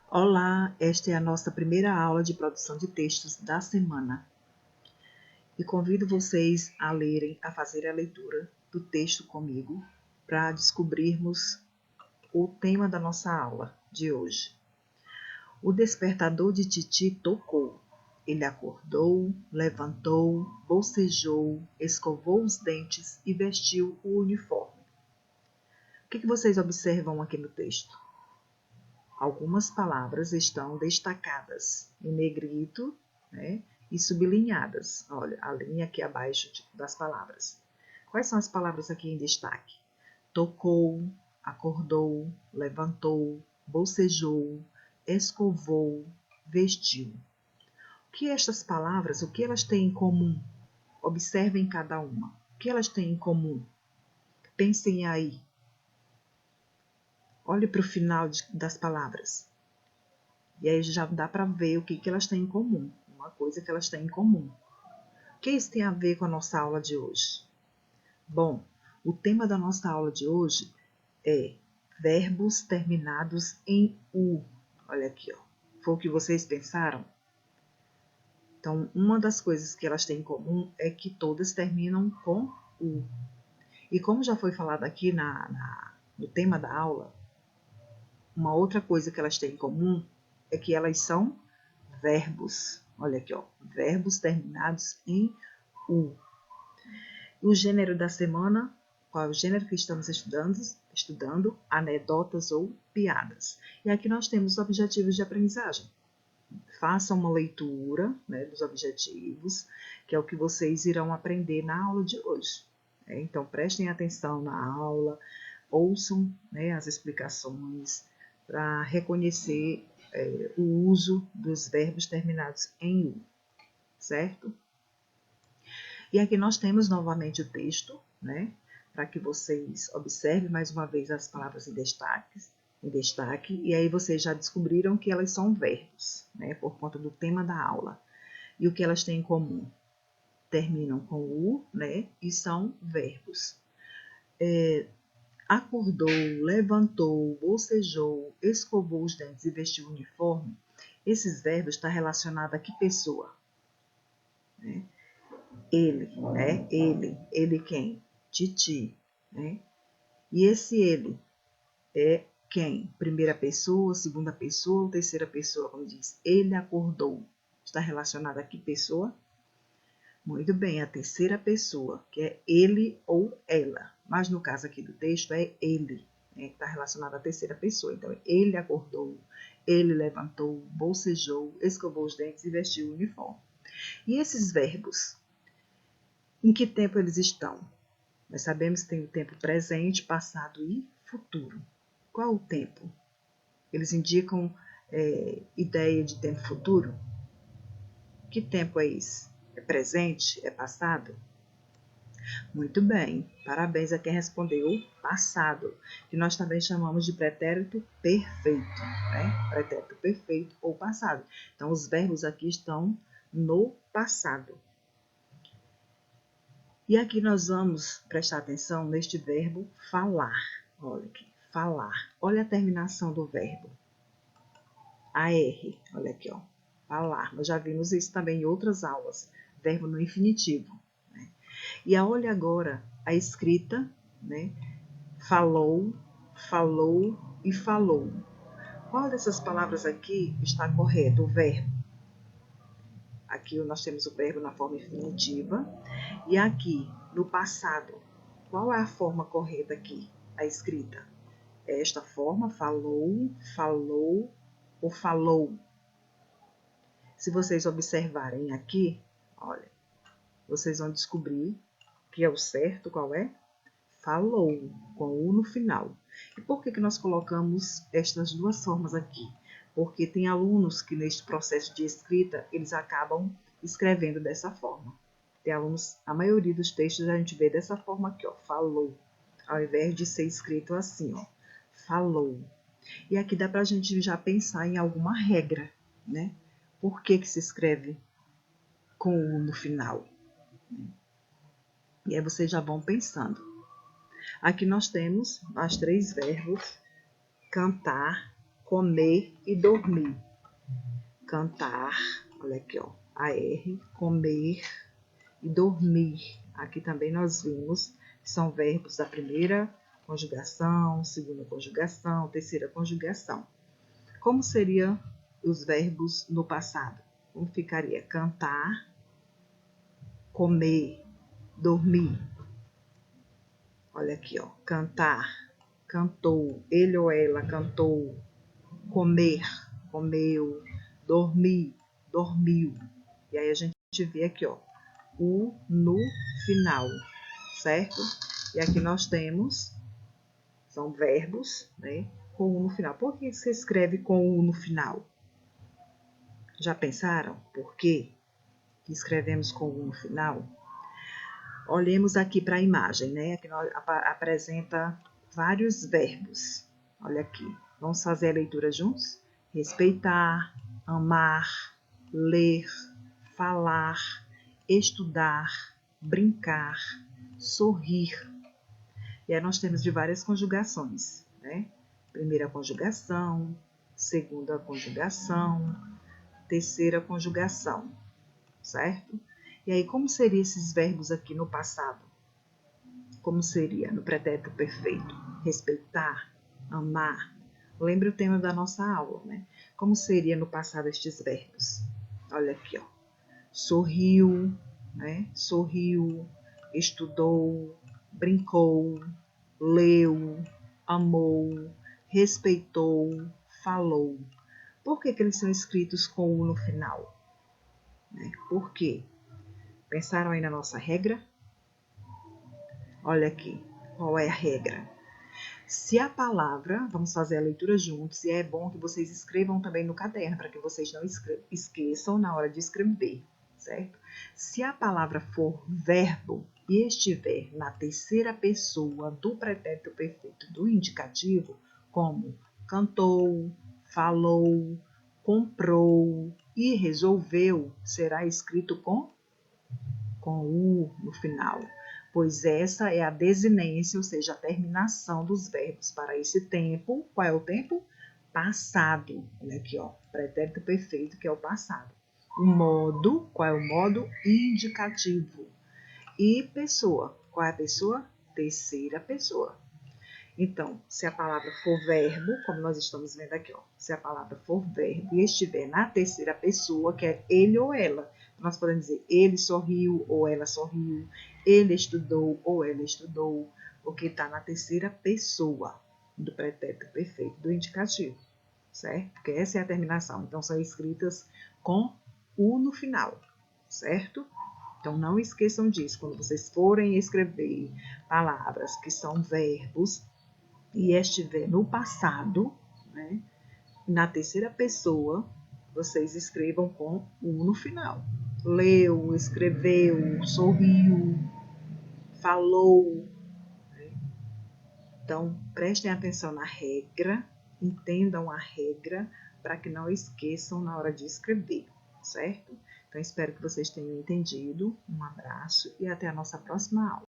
Olá, esta é a nossa primeira aula de produção de textos da semana. E convido vocês a fazer a leitura do texto comigo para descobrirmos o tema da nossa aula de hoje. O despertador de Titi tocou. Ele acordou, levantou, bocejou, escovou os dentes e vestiu o uniforme. O que vocês observam aqui no texto? Algumas palavras estão destacadas em negrito, né, e sublinhadas. Olha, a linha aqui abaixo das palavras. Quais são as palavras aqui em destaque? Tocou, acordou, levantou, bocejou, escovou, vestiu. O que estas palavras, o que elas têm em comum? Observem cada uma. O que elas têm em comum? Pensem aí. Olhe para o final das palavras. E aí já dá para ver o que elas têm em comum. Uma coisa que elas têm em comum. O que isso tem a ver com a nossa aula de hoje? Bom, o tema da nossa aula de hoje é verbos terminados em U. Olha aqui, ó. Foi o que vocês pensaram? Então, uma das coisas que elas têm em comum é que todas terminam com U. E como já foi falado aqui no tema da aula, uma outra coisa que elas têm em comum é que elas são verbos. Olha aqui, ó, verbos terminados em U. O gênero da semana, qual é o gênero que estamos estudando? Anedotas ou piadas. E aqui nós temos objetivos de aprendizagem. Façam uma leitura, né, dos objetivos, que é o que vocês irão aprender na aula de hoje. Então, prestem atenção na aula, ouçam, né, as explicações para reconhecer o uso dos verbos terminados em U, certo? E aqui nós temos novamente o texto, né, para que vocês observem mais uma vez as palavras em destaque, e aí vocês já descobriram que elas são verbos, né, por conta do tema da aula. E o que elas têm em comum? Terminam com U, né, e são verbos. Acordou, levantou, bocejou, escovou os dentes e vestiu o uniforme. Esses verbos estão relacionados a que pessoa? Né? Ele, né? Ele quem? Titi, né? E esse ele é quem? Primeira pessoa, segunda pessoa, terceira pessoa, como diz. Ele acordou. Está relacionado a que pessoa? Muito bem, a terceira pessoa, que é ele ou ela. Mas no caso aqui do texto é ele, né, que está relacionado à terceira pessoa. Então, ele acordou, ele levantou, bocejou, escovou os dentes e vestiu o uniforme. E esses verbos, em que tempo eles estão? Nós sabemos que tem o tempo presente, passado e futuro. Qual o tempo? Eles indicam ideia de tempo futuro? Que tempo é esse? É presente? É passado? Muito bem, parabéns a quem respondeu passado, que nós também chamamos de pretérito perfeito, né? Pretérito perfeito ou passado. Então, os verbos aqui estão no passado. E aqui nós vamos prestar atenção neste verbo falar. Olha aqui, falar. Olha a terminação do verbo. AR, olha aqui, ó. Falar. Nós já vimos isso também em outras aulas. Verbo no infinitivo. Né? E olha agora a escrita, né? Falou, falou e falou. Qual dessas palavras aqui está correto? O verbo. Aqui nós temos o verbo na forma infinitiva. E aqui, no passado, qual é a forma correta aqui? A escrita. É esta forma, falou, falou ou falou. Se vocês observarem aqui, olha, vocês vão descobrir que é o certo, qual é? Falou, com U no final. E por que nós colocamos estas duas formas aqui? Porque tem alunos que neste processo de escrita, eles acabam escrevendo dessa forma. Tem alunos, a maioria dos textos a gente vê dessa forma aqui, ó, falou, ao invés de ser escrito assim, ó, falou. E aqui dá para a gente já pensar em alguma regra, né? Por que se escreve com U no final? E aí vocês já vão pensando. Aqui nós temos os 3 verbos cantar, comer e dormir. Cantar, olha aqui, ó, AR, comer e dormir. Aqui também nós vimos que são verbos da primeira conjugação, segunda conjugação, terceira conjugação. Como seriam os verbos no passado? Como ficaria? Cantar, comer, dormir. Olha aqui, ó, cantar, cantou, ele ou ela cantou, comer, comeu, dormir, dormiu. E aí a gente vê aqui, ó, o no final, certo? E aqui nós temos, são verbos, né, com o no final. Por que você escreve com o no final? Já pensaram por que escrevemos com o no final? Olhemos aqui para a imagem, né? Aqui apresenta vários verbos. Olha aqui, vamos fazer a leitura juntos? Respeitar, amar, ler, falar, estudar, brincar, sorrir. E aí nós temos de várias conjugações, né? Primeira conjugação, segunda conjugação, terceira conjugação, certo? E aí, como seriam esses verbos aqui no passado? Como seria no pretérito perfeito? Respeitar, amar. Lembre o tema da nossa aula, né? Como seria no passado estes verbos? Olha aqui, ó. Sorriu, né? Sorriu, estudou, brincou, leu, amou, respeitou, falou. Por que eles são escritos com o no final? Por quê? Pensaram aí na nossa regra? Olha aqui, qual é a regra? Se a palavra, vamos fazer a leitura juntos, e é bom que vocês escrevam também no caderno, para que vocês não esqueçam na hora de escrever, certo? Se a palavra for verbo e estiver na terceira pessoa do pretérito perfeito do indicativo, como cantou, falou, comprou e resolveu, será escrito com U no final, pois essa é a desinência, ou seja, a terminação dos verbos para esse tempo. Qual é o tempo? Passado. Olha aqui, ó, pretérito perfeito, que é o passado. O modo, qual é o modo? Indicativo. E pessoa, qual é a pessoa? Terceira pessoa. Então, se a palavra for verbo, como nós estamos vendo aqui, ó, se a palavra for verbo e estiver na terceira pessoa, que é ele ou ela, nós podemos dizer ele sorriu ou ela sorriu, ele estudou ou ela estudou, porque está na terceira pessoa do pretérito perfeito, do indicativo, certo? Porque essa é a terminação. Então, são escritas com U no final, certo? Então, não esqueçam disso. Quando vocês forem escrever palavras que são verbos, e estiver no passado, né, na terceira pessoa, vocês escrevam com U no final. Leu, escreveu, sorriu, falou. Né? Então, prestem atenção na regra, entendam a regra, para que não esqueçam na hora de escrever, certo? Então, espero que vocês tenham entendido. Um abraço e até a nossa próxima aula.